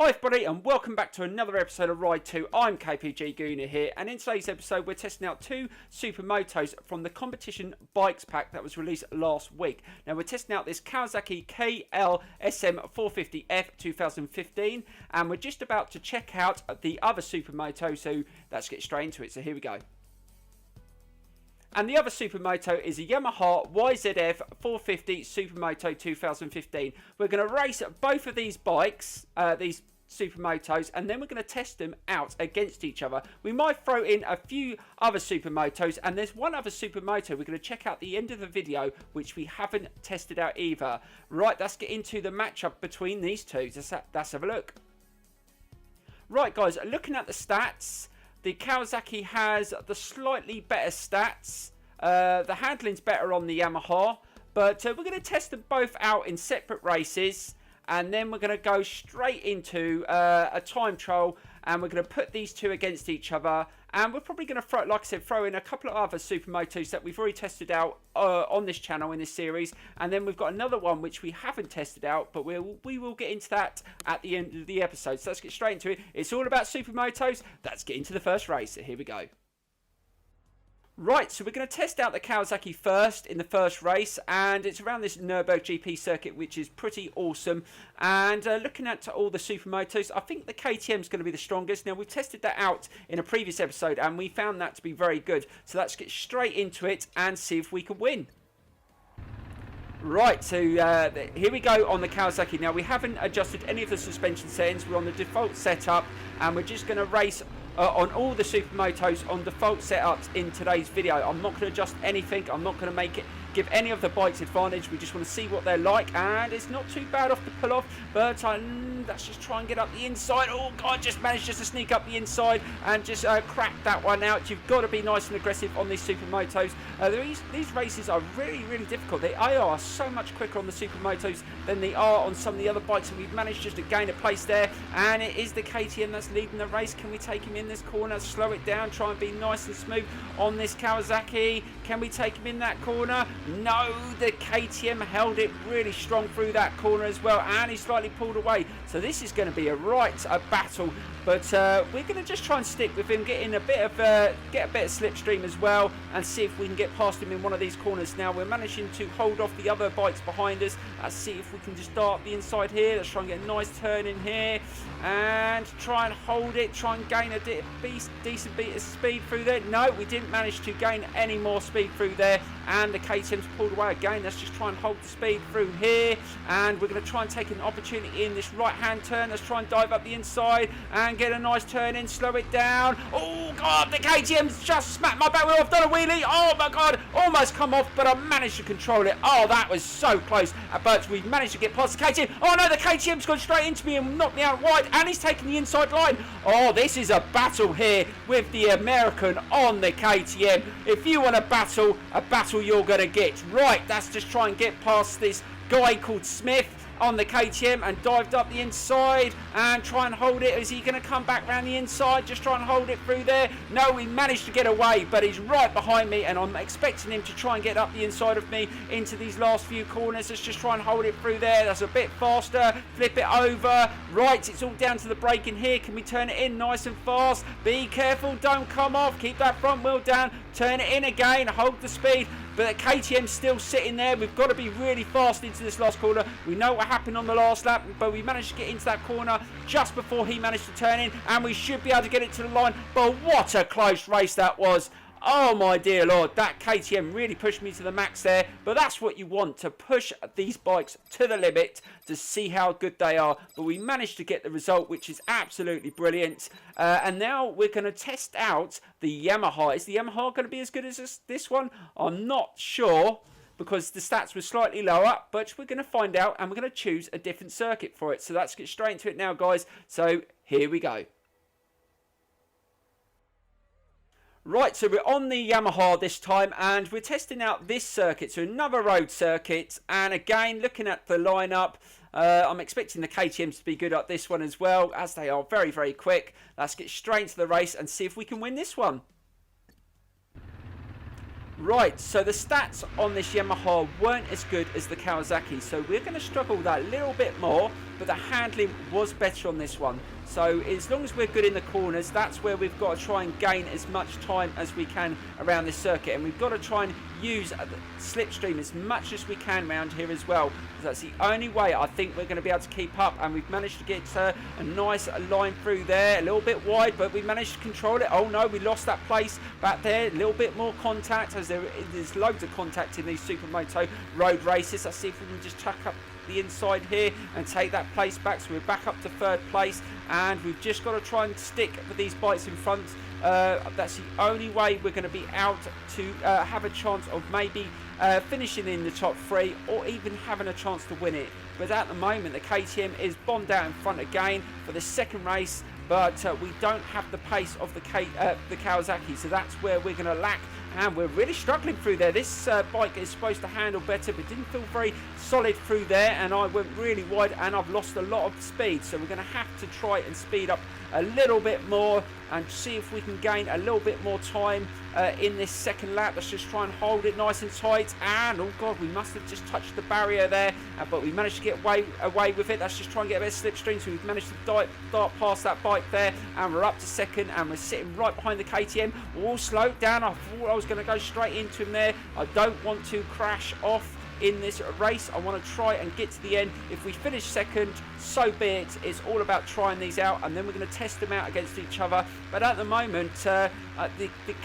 Hi everybody and welcome back to another episode of Ride 2. I'm kpg-gooner here, and in today's episode we're testing out two Supermotos from the competition bikes pack that was released last week. Now we're testing out this Kawasaki KL-SM450F 2015, and we're just about to check out the other Supermoto, so let's get straight into it. So here we go. And the other Supermoto is a Yamaha YZF 450 Supermoto 2015. We're going to race both of these bikes, these Supermotos, and then we're going to test them out against each other. We might throw in a few other Supermotos, and there's one other Supermoto we're going to check out at the end of the video, which we haven't tested out either. Right, let's get into the matchup between these two. Let's have a look. Right guys, looking at the stats, the Kawasaki has the slightly better stats. The handling's better on the Yamaha, but we're going to test them both out in separate races, and then we're going to go straight into a time trial, and we're going to put these two against each other, and we're probably going to throw, like I said, throw in a couple of other Supermotos that we've already tested out on this channel in this series, and then we've got another one which we haven't tested out, but we will get into that at the end of the episode. So let's get straight into it. It's all about Supermotos. Let's get into the first race. So here we go. Right, so we're going to test out the Kawasaki first in the first race, and it's around this Nürburgring GP circuit, which is pretty awesome. And looking at all the Supermotos, I think the KTM is going to be the strongest. Now, we've tested that out in a previous episode, and we found that to be very good. So let's get straight into it and see if we can win. Right, so here we go on the Kawasaki. Now, we haven't adjusted any of the suspension settings. We're on the default setup, and we're just going to race on all the Supermotos on default setups in today's video. I'm not going to adjust anything. I'm not going to give any of the bikes advantage. We just want to see what they're like, and it's not too bad off to pull off, but let's just try and get up the inside. Oh god, just managed to sneak up the inside and just crack that one out. You've got to be nice and aggressive on these Supermotos. These races are really difficult. They are so much quicker on the Supermotos than they are on some of the other bikes, and we've managed just to gain a place there, and it is the KTM that's leading the race. Can we take him in this corner, slow it down, try and be nice and smooth on this Kawasaki? Can we take him in that corner? No, the KTM held it really strong through that corner as well, and he slightly pulled away. So this is going to be a battle, but we're going to just try and stick with him, get a bit of slipstream as well, and see if we can get past him in one of these corners. Now we're managing to hold off the other bikes behind us. Let's see if we can just start the inside here. Let's try and get a nice turn in here and try and hold it, try and gain a decent bit of speed through there. No, we didn't manage to gain any more speed through there, and the KTM's pulled away again. Let's just try and hold the speed through here, and we're going to try and take an opportunity in this right hand turn. Let's try and dive up the inside and get a nice turn in, slow it down. Oh god, the KTM's just smacked my back wheel. I've done a wheelie. Oh my god, almost come off, but I managed to control it. Oh, that was so close, but we managed to get past the KTM. Oh no, the KTM's gone straight into me and knocked me out wide, and he's taking the inside line. Oh, this is a battle here with the American on the KTM. If you want a battle you're going to get. Right, let's just try and get past this guy called Smith on the KTM and dived up the inside and try and hold it. Is he going to come back around the inside? Just try and hold it through there. No, we managed to get away, but he's right behind me, and I'm expecting him to try and get up the inside of me into these last few corners. Let's just try and hold it through there. That's a bit faster. Flip it over. Right, it's all down to the braking here. Can we turn it in nice and fast? Be careful, don't come off. Keep that front wheel down. Turn it in again. Hold the speed. But the KTM's still sitting there. We've got to be really fast into this last corner. We know what happened on the last lap, but we managed to get into that corner just before he managed to turn in, and we should be able to get it to the line. But what a close race that was. Oh my dear lord, that KTM really pushed me to the max there, but that's what you want, to push these bikes to the limit to see how good they are. But we managed to get the result, which is absolutely brilliant. And now we're going to test out the Yamaha. Is the Yamaha going to be as good as this one? I'm not sure, because the stats were slightly lower, but we're going to find out, and we're going to choose a different circuit for it. So let's get straight into it now, guys. So here we go. Right, so we're on the Yamaha this time, and we're testing out this circuit, so another road circuit. And again, looking at the lineup, I'm expecting the KTMs to be good at this one as well, as they are very quick. Let's get straight into the race and see if we can win this one. Right, so the stats on this Yamaha weren't as good as the Kawasaki, so we're going to struggle with that a little bit more, but the handling was better on this one. So as long as we're good in the corners, that's where we've got to try and gain as much time as we can around this circuit, and we've got to try and use the slipstream as much as we can around here as well, because that's the only way I think we're going to be able to keep up. And we've managed to get a nice line through there, a little bit wide, but we managed to control it. Oh no, we lost that place back there. A little bit more contact, as there's loads of contact in these Supermoto road races. Let's see if we can just chuck up the inside here and take that place back, so we're back up to third place, and we've just got to try and stick with these bikes in front. That's the only way we're going to be out to have a chance of maybe finishing in the top 3 or even having a chance to win it. But at the moment the KTM is bombed out in front again for the second race, but we don't have the pace of the Kawasaki, so that's where we're going to lack. And we're really struggling through there. This bike is supposed to handle better, but didn't feel very solid through there, and I went really wide and I've lost a lot of speed, so we're going to have to try and speed up a little bit more and see if we can gain a little bit more time in this second lap. Let's just try and hold it nice and tight, and oh god, we must have just touched the barrier there, but we managed to get away with it. Let's just try and get a bit of slipstream, so we've managed to dart past that bike there, and we're up to second, and we're sitting right behind the KTM. We'll slow it down. I thought I was going to go straight into him there. I don't want to crash off in this race. I want to try and get to the end. If we finish second, so be it. It's all about trying these out, and then we're going to test them out against each other. But at the moment, the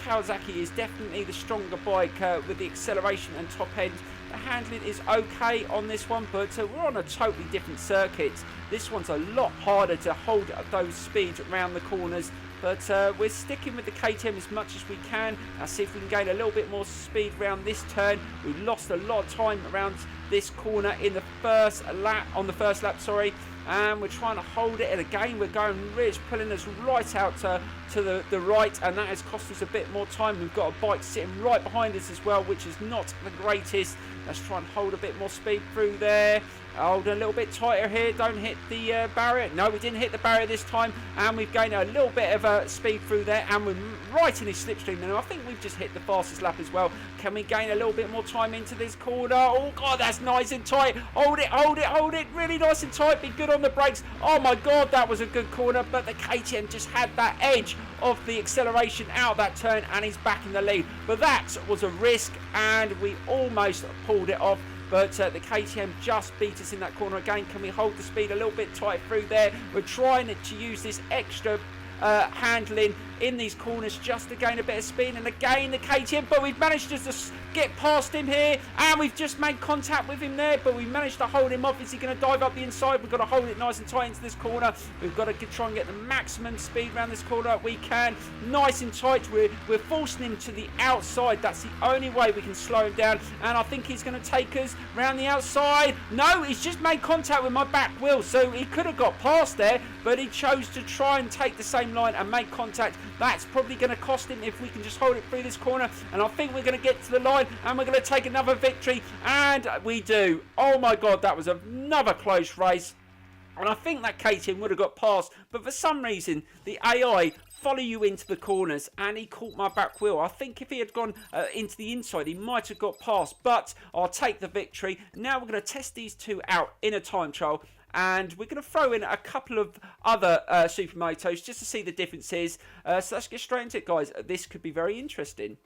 Kawasaki is definitely the stronger bike with the acceleration and top end. The handling is okay on this one, but we're on a totally different circuit. This one's a lot harder to hold those speeds around the corners, but we're sticking with the KTM as much as we can. Now see if we can gain a little bit more speed around this turn. We lost a lot of time around this corner in the first lap, and we're trying to hold it, and again we're going, it's pulling us right out to the right, and that has cost us a bit more time. We've got a bike sitting right behind us as well, which is not the greatest. Let's try and hold a bit more speed through there. Hold a little bit tighter here, don't hit the barrier. No, we didn't hit the barrier this time, and we've gained a little bit of speed through there, and we're right in his slipstream. And I think we've just hit the fastest lap as well. Can we gain a little bit more time into this corner? Oh god, that's nice and tight. Hold it, hold it, hold it. Really nice and tight. Be good on the brakes. Oh my god, that was a good corner, but the KTM just had that edge of the acceleration out of that turn, and he's back in the lead. But that was a risk, and we almost pulled it off. But the KTM just beat us in that corner again. Can we hold the speed a little bit tight through there? We're trying to use this extra handling in these corners just to gain a bit of speed, and again the KTM, but we've managed to just get past him here, and we've just made contact with him there, but we managed to hold him off. Is he going to dive up the inside? We've got to hold it nice and tight into this corner. We've got to try and get the maximum speed around this corner we can, nice and tight. We're forcing him to the outside. That's the only way we can slow him down, and I think he's going to take us around the outside. No, he's just made contact with my back wheel, so he could have got past there, but he chose to try and take the same line and make contact. That's probably going to cost him if we can just hold it through this corner, and I think we're going to get to the line, and we're going to take another victory, and we do. Oh my god, that was another close race, and I think that KTM would have got past, but for some reason the AI follow you into the corners, and he caught my back wheel. I think if he had gone into the inside, he might have got past, but I'll take the victory. Now we're going to test these two out in a time trial, and we're going to throw in a couple of other Supermotos just to see the differences. So let's get straight into it, guys. This could be very interesting.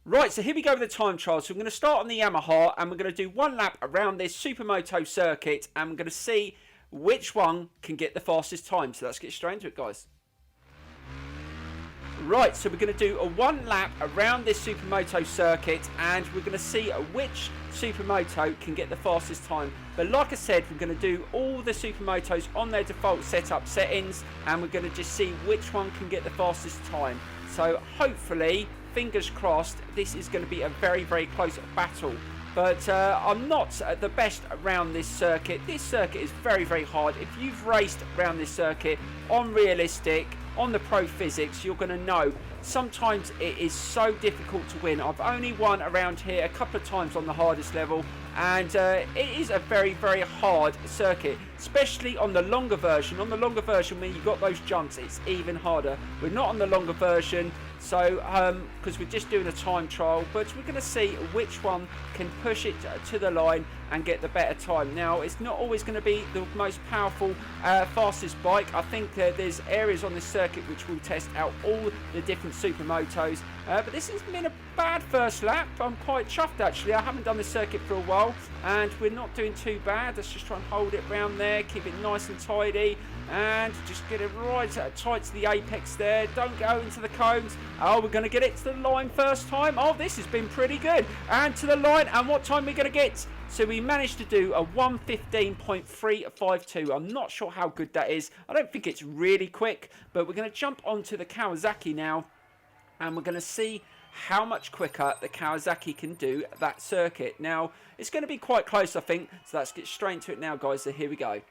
Right, so here we go with the time trial. So we're going to start on the Yamaha, and we're going to do one lap around this Supermoto circuit, and we're going to see which one can get the fastest time. So let's get straight into it, guys. Right, so we're going to do a one lap around this Supermoto circuit, and we're going to see which Supermoto can get the fastest time. But like I said, we're going to do all the Supermotos on their default setup settings, and we're going to just see which one can get the fastest time. So hopefully, fingers crossed, this is going to be a very, very close battle. But I'm not the best around this circuit. This circuit is very, very hard. If you've raced around this circuit on realistic, on the pro physics, you're going to know sometimes it is so difficult to win. I've only won around here a couple of times on the hardest level, and it is a very, very hard circuit, especially on the longer version. On the longer version, when you've got those jumps, it's even harder. We're not on the longer version, so because we're just doing a time trial, but we're going to see which one can push it to the line and get the better time. Now, it's not always going to be the most powerful, fastest bike. I think there's areas on this circuit which will test out all the different Supermotos, but this has been a bad first lap. I'm quite chuffed, actually. I haven't done this circuit for a while, and we're not doing too bad. Let's just try and hold it round there, keep it nice and tidy, and just get it right tight to the apex there. Don't go into the cones. Oh, we're going to get it to the line first time. Oh, this has been pretty good. And to the line, and what time are we going to get? So we managed to do a 1:15.352. I'm not sure how good that is. I don't think it's really quick, but we're going to jump onto the Kawasaki now, and we're going to see how much quicker the Kawasaki can do that circuit. Now, it's going to be quite close, I think, so let's get straight into it now, guys. So here we go.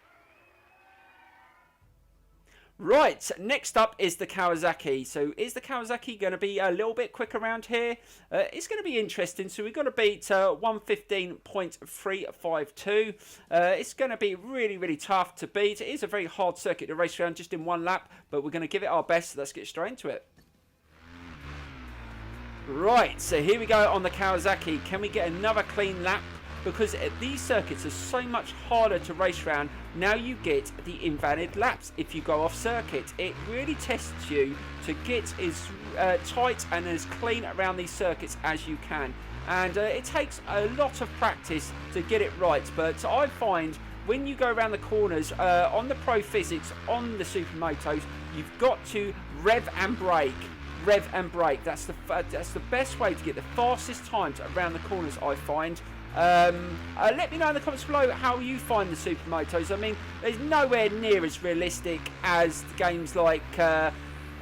Right, next up is the Kawasaki. So is the Kawasaki going to be a little bit quick around here? It's going to be interesting. So we've got to beat 1:15.352. It's going to be really, really tough to beat. It is a very hard circuit to race around just in one lap, but we're going to give it our best. So let's get straight into it. Right, so here we go on the Kawasaki. Can we get another clean lap? Because these circuits are so much harder to race around. Now you get the invalid laps if you go off circuit. It really tests you to get as tight and as clean around these circuits as you can. And it takes a lot of practice to get it right. But I find when you go around the corners on the Pro Physics, on the Supermotos, you've got to rev and brake. Rev and brake. That's the best way to get the fastest times around the corners, I find. Let me know in the comments below how you find the Supermotos. I mean, there's nowhere near as realistic as games like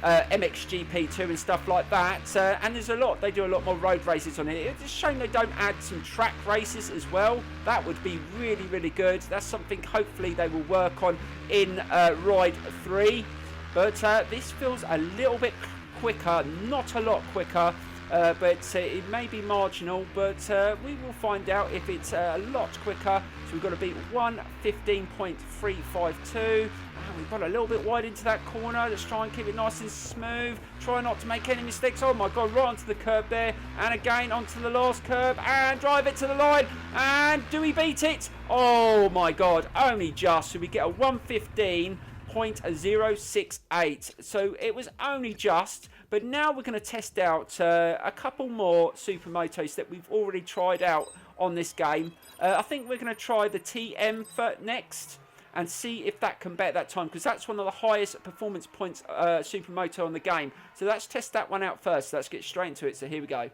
MXGP2 and stuff like that. And there's they do a lot more road races on it. It's a shame they don't add some track races as well. That would be really, really good. That's something hopefully they will work on in Ride 3. But this feels a little bit quicker, not a lot quicker. But it may be marginal, but we will find out if it's a lot quicker. So we've got to beat 1:15.352. We've got a little bit wide into that corner. Let's try and keep it nice and smooth. Try not to make any mistakes. Oh my God, right onto the curb there. And again onto the last curb and drive it to the line. And do we beat it? Oh my God, only just. So we get a 1:15.068. So it was only just. But now we're going to test out a couple more Supermotos that we've already tried out on this game. I think we're going to try the TM next and see if that can bet that time, because that's one of the highest performance points Supermoto on the game. So let's test that one out first. Let's get straight into it. So here we go.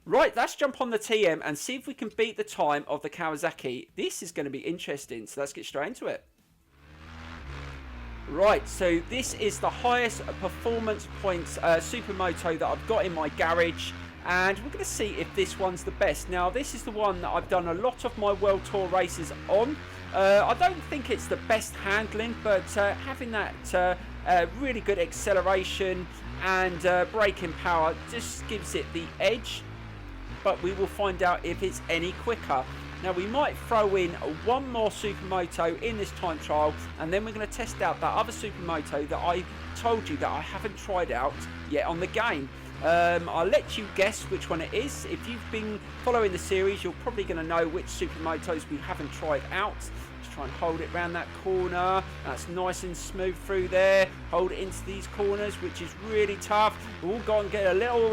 Right, let's jump on the TM and see if we can beat the time of the Kawasaki. This is going to be interesting. So let's get straight into it. Right, so this is the highest performance points Supermoto that I've got in my garage, and we're going to see if this one's the best. Now, this is the one that I've done a lot of my World Tour races on. I don't think it's the best handling, but having that really good acceleration and braking power just gives it the edge, but we will find out if it's any quicker. Now, we might throw in one more Supermoto in this time trial, and then we're going to test out that other Supermoto that I told you that I haven't tried out yet on the game. I'll let you guess which one it is. If you've been following the series, you're probably going to know which Supermotos we haven't tried out. Just try and hold it around that corner. That's nice and smooth through there. Hold it into these corners, which is really tough. We'll go and get a little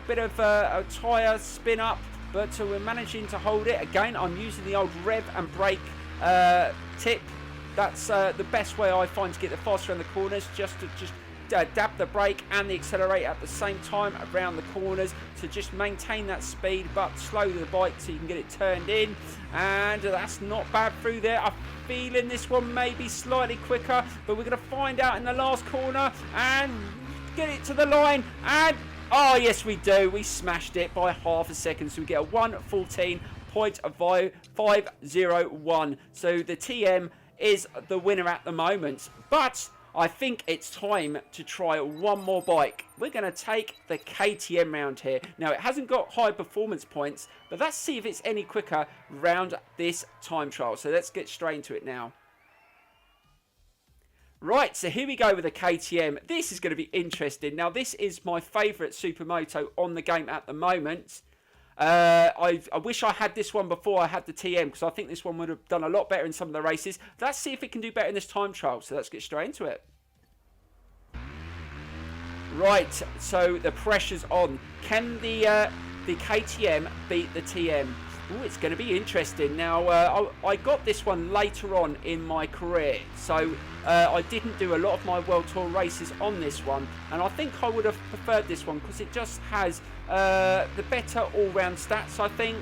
bit of a tyre spin up. But we're managing to hold it. Again, I'm using the old rev and brake tip. That's the best way I find to get the faster around the corners. Just dab the brake and the accelerator at the same time around the corners to just maintain that speed, but slow the bike so you can get it turned in. And that's not bad through there. I'm feeling this one may be slightly quicker, but we're going to find out in the last corner and get it to the line. And oh, yes, we do. We smashed it by half a second. So we get a 1:14.501. So the TM is the winner at the moment. But I think it's time to try one more bike. We're going to take the KTM round here. Now, it hasn't got high performance points, but let's see if it's any quicker round this time trial. So let's get straight into it now. Right, so here we go with the KTM. This is going to be interesting. Now, this is my favourite Supermoto on the game at the moment. I wish I had this one before I had the TM, because I think this one would have done a lot better in some of the races. Let's see if it can do better in this time trial. So let's get straight into it. Right, so the pressure's on. Can the KTM beat the TM? Ooh, it's going to be interesting. Now, I got this one later on in my career, so I didn't do a lot of my World Tour races on this one, and I think I would have preferred this one because it just has the better all-round stats, I think,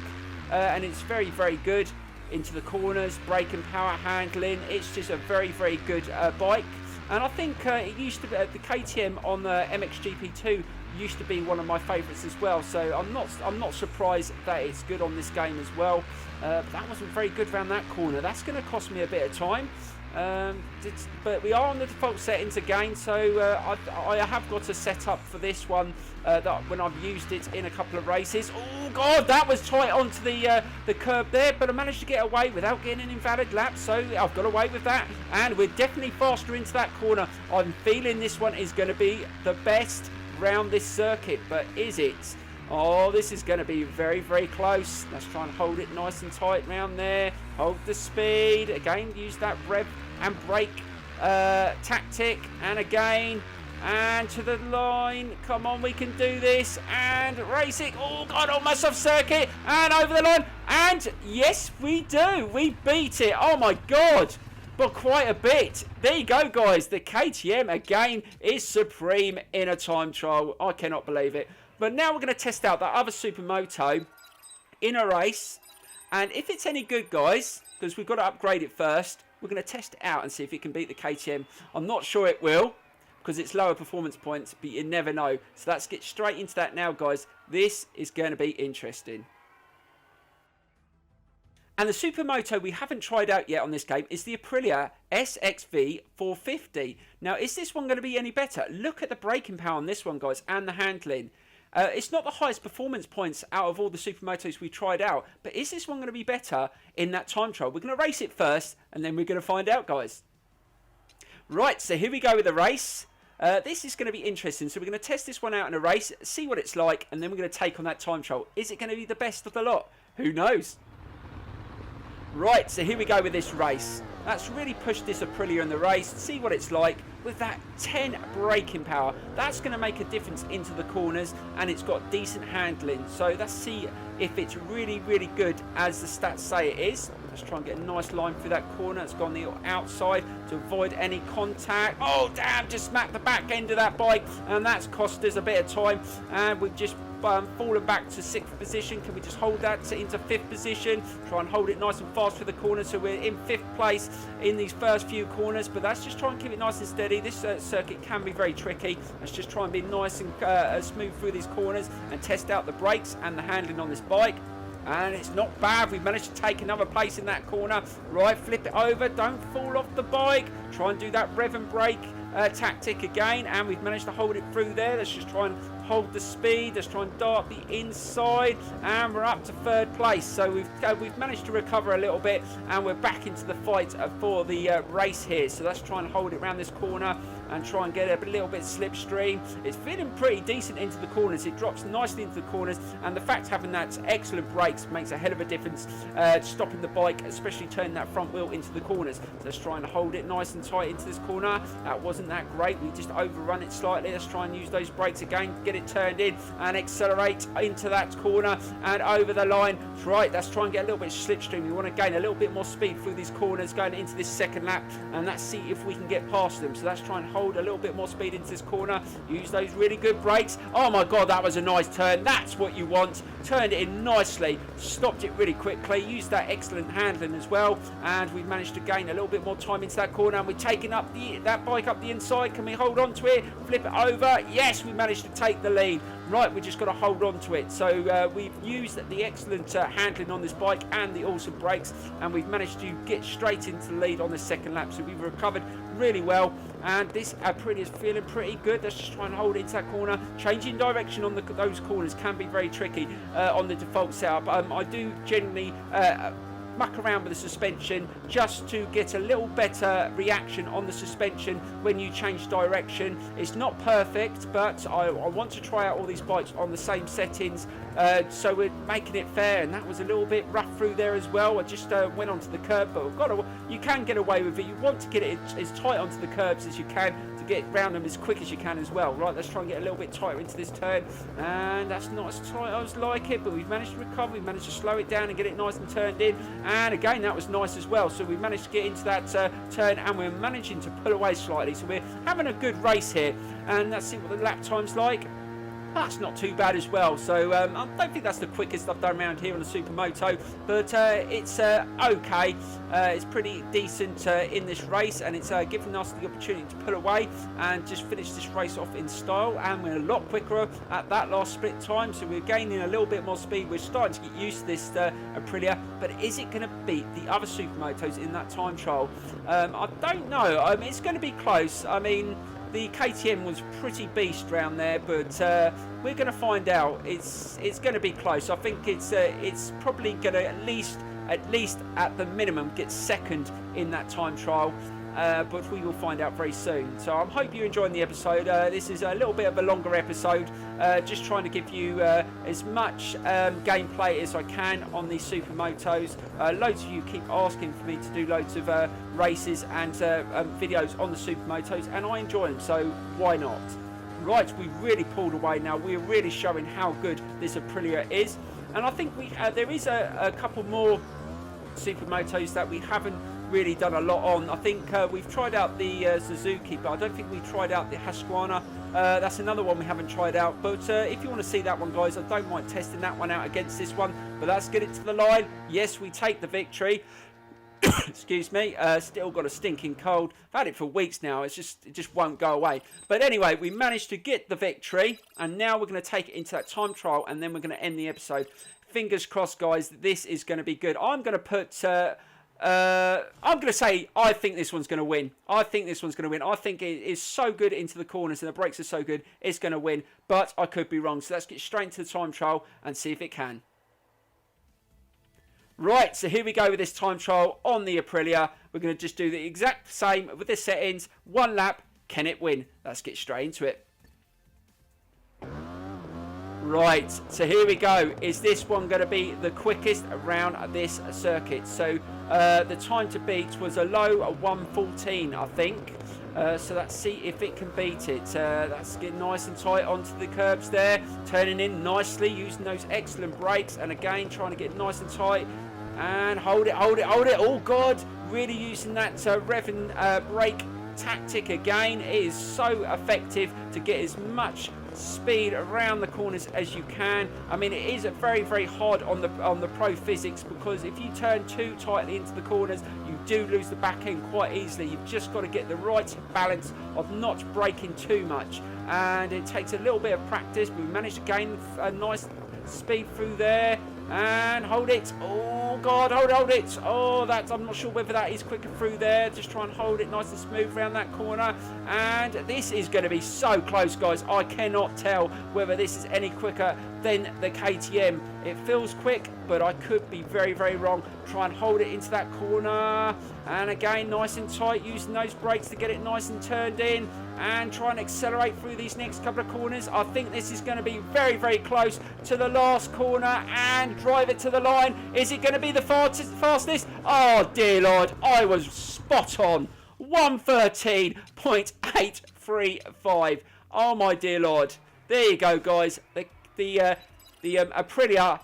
and it's very, very good into the corners, brake and power handling. It's just a very, very good bike, and I think it used to be the KTM on the MXGP2 used to be one of my favourites as well, so I'm not surprised that it's good on this game as well. But that wasn't very good around that corner. That's going to cost me a bit of time. But we are on the default settings again, so I have got a setup for this one that when I've used it in a couple of races. Oh god, that was tight onto the curb there, but I managed to get away without getting an invalid lap, so I've got away with that, and we're definitely faster into that corner. I'm feeling this one is going to be the best round this circuit, but is it? Oh, this is going to be very, very close. Let's try and hold it nice and tight round there. Hold the speed. Again, use that rev and brake tactic. And again, and to the line. Come on, we can do this. And race it. Oh, God, almost off circuit. And over the line. And yes, we do. We beat it. Oh, my God. But quite a bit. There you go, guys. The KTM, again, is supreme in a time trial. I cannot believe it. But now we're going to test out that other Supermoto in a race. And if it's any good, guys, because we've got to upgrade it first, we're going to test it out and see if it can beat the KTM. I'm not sure it will, because it's lower performance points, but you never know. So let's get straight into that now, guys. This is going to be interesting. And the Supermoto we haven't tried out yet on this game is the Aprilia SXV 450. Now, is this one going to be any better? Look at the braking power on this one, guys, and the handling. It's not the highest performance points out of all the Supermotos we tried out, but is this one going to be better in that time trial? We're going to race it first, and then we're going to find out, guys. Right, so here we go with the race. This is going to be interesting. So we're going to test this one out in a race, see what it's like, and then we're going to take on that time trial. Is it going to be the best of the lot? Who knows? Right, so here we go with this race. Let's really push this Aprilia in the race, see what it's like with that 10 braking power. That's going to make a difference into the corners, and it's got decent handling. So let's see if it's really, really good as the stats say it is. Let's try and get a nice line through that corner. It's gone the outside to avoid any contact. Oh, damn, just smacked the back end of that bike, and that's cost us a bit of time. And we've just fallen back to 6th position. Can we just hold that into 5th position? Try and hold it nice and fast through the corner, so we're in 5th place in these first few corners, but let's just try and keep it nice and steady. This circuit can be very tricky. Let's just try and be nice and smooth through these corners and test out the brakes and the handling on this bike. And it's not bad. We've managed to take another place in that corner. Right, flip it over. Don't fall off the bike. Try and do that rev and brake tactic again, and we've managed to hold it through there. Let's just try and hold the speed. Let's try and dart the inside, and we're up to 3rd place. So we've managed to recover a little bit, and we're back into the fight for the race here. So let's try and hold it around this corner and try and get a little bit slipstream. It's feeling pretty decent into the corners. It drops nicely into the corners, and the fact having that excellent brakes makes a hell of a difference, stopping the bike, especially turning that front wheel into the corners. So let's try and hold it nice and tight into this corner. That wasn't that great. We just overrun it slightly. Let's try and use those brakes again, get it turned in and accelerate into that corner and over the line. Right, let's try and get a little bit slipstream. We want to gain a little bit more speed through these corners going into this 2nd lap, and let's see if we can get past them. So let's try and hold a little bit more speed into this corner. Use those really good brakes. Oh my god, that was a nice turn. That's what you want. Turned it in nicely, stopped it really quickly, used that excellent handling as well, and we've managed to gain a little bit more time into that corner, and we're taking up that bike up the inside. Can we hold on to it? Flip it over. Yes, we managed to take the lead. Right, we just got to hold on to it. So we've used the excellent handling on this bike and the awesome brakes, and we've managed to get straight into the lead on the 2nd lap. So we've recovered really well. And this Aprilia is feeling pretty good. Let's just try and hold it into that corner. Changing direction on those corners can be very tricky on the default setup. I do generally muck around with the suspension just to get a little better reaction on the suspension when you change direction. It's not perfect, but I want to try out all these bikes on the same settings, so we're making it fair. And that was a little bit rough through there as well. I just went onto the curb, but you can get away with it. You want to get it as tight onto the curbs as you can to get round them as quick as you can as well. Right, let's try and get a little bit tighter into this turn, and that's not as tight as like it, but we've managed to recover. We've managed to slow it down and get it nice and turned in. And again, that was nice as well. So we managed to get into that turn, and we're managing to pull away slightly. So we're having a good race here. And let's see what the lap time's like. That's not too bad as well. So I don't think that's the quickest I've done around here on the Supermoto, but it's okay. It's pretty decent in this race, and it's given us the opportunity to pull away and just finish this race off in style. And we're a lot quicker at that last split time, so we're gaining a little bit more speed. We're starting to get used to this Aprilia, but is it going to beat the other Supermotos in that time trial? I don't know. It's going to be close. I mean, the KTM was pretty beast round there, but we're going to find out. It's going to be close. I think it's probably going to at least at the minimum get second in that time trial. But we will find out very soon. So I hope you're enjoying the episode. This is a little bit of a longer episode, just trying to give you as much gameplay as I can on these Supermotos. Loads of you keep asking for me to do loads of races and videos on the Supermotos, and I enjoy them, so why not? Right, we really pulled away now. We're really showing how good this Aprilia is, and I think there is a couple more Supermotos that we haven't really done a lot on. I think we've tried out the Suzuki, but I don't think we tried out the Husqvarna. That's another one we haven't tried out, but if you want to see that one, guys, I don't mind testing that one out against this one. But let's get it to the line. Yes, we take the victory. Excuse me, still got a stinking cold. I've had it for weeks now. It just won't go away. But anyway, we managed to get the victory, and now we're going to take it into that time trial, and then we're going to end the episode. Fingers crossed, guys, this is going to be good. I'm going to put I'm going to say I think this one's going to win. I think this one's going to win. I think it is so good into the corners and the brakes are so good, it's going to win. But I could be wrong. So let's get straight into the time trial and see if it can. Right, so here we go with this time trial on the Aprilia. We're going to just do the exact same with the settings. One lap, can it win? Let's get straight into it. Right, so here we go. Is this one going to be the quickest around this circuit? So the time to beat was a low of 1:14, I think. So let's see if it can beat it. Let's get nice and tight onto the curbs there. Turning in nicely, using those excellent brakes. And again, trying to get nice and tight. And hold it, hold it, hold it. Oh, God. Really using that revving brake tactic again. It is so effective to get as much speed around the corners as you can. I mean, it is very, very hard on the pro physics, because if you turn too tightly into the corners, you do lose the back end quite easily. You've just got to get the right balance of not braking too much, and it takes a little bit of practice. But we managed to gain a nice speed through there. And hold it. Oh, God, hold it. Oh, I'm not sure whether that is quicker through there. Just try and hold it nice and smooth around that corner. And this is going to be so close, guys. I cannot tell whether this is any quicker than the KTM. It feels quick, but I could be very, very wrong. Try and hold it into that corner. And again, nice and tight, using those brakes to get it nice and turned in. And try and accelerate through these next couple of corners. I think this is going to be very, very close to the last corner, and drive it to the line. Is it going to be the fastest? Oh, dear Lord, I was spot on. 1:13.835. Oh, my dear Lord. There you go, guys. The Aprilia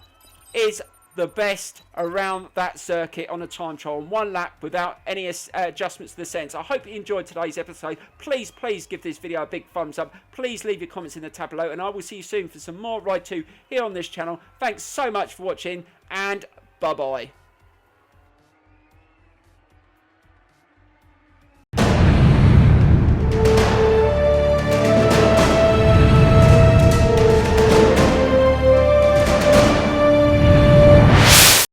is the best around that circuit on a time trial on one lap without any adjustments to the settings. I hope you enjoyed today's episode. Please give this video a big thumbs up. Please leave your comments in the tab below, and I will see you soon for some more Ride 2 here on this channel. Thanks so much for watching, and bye-bye.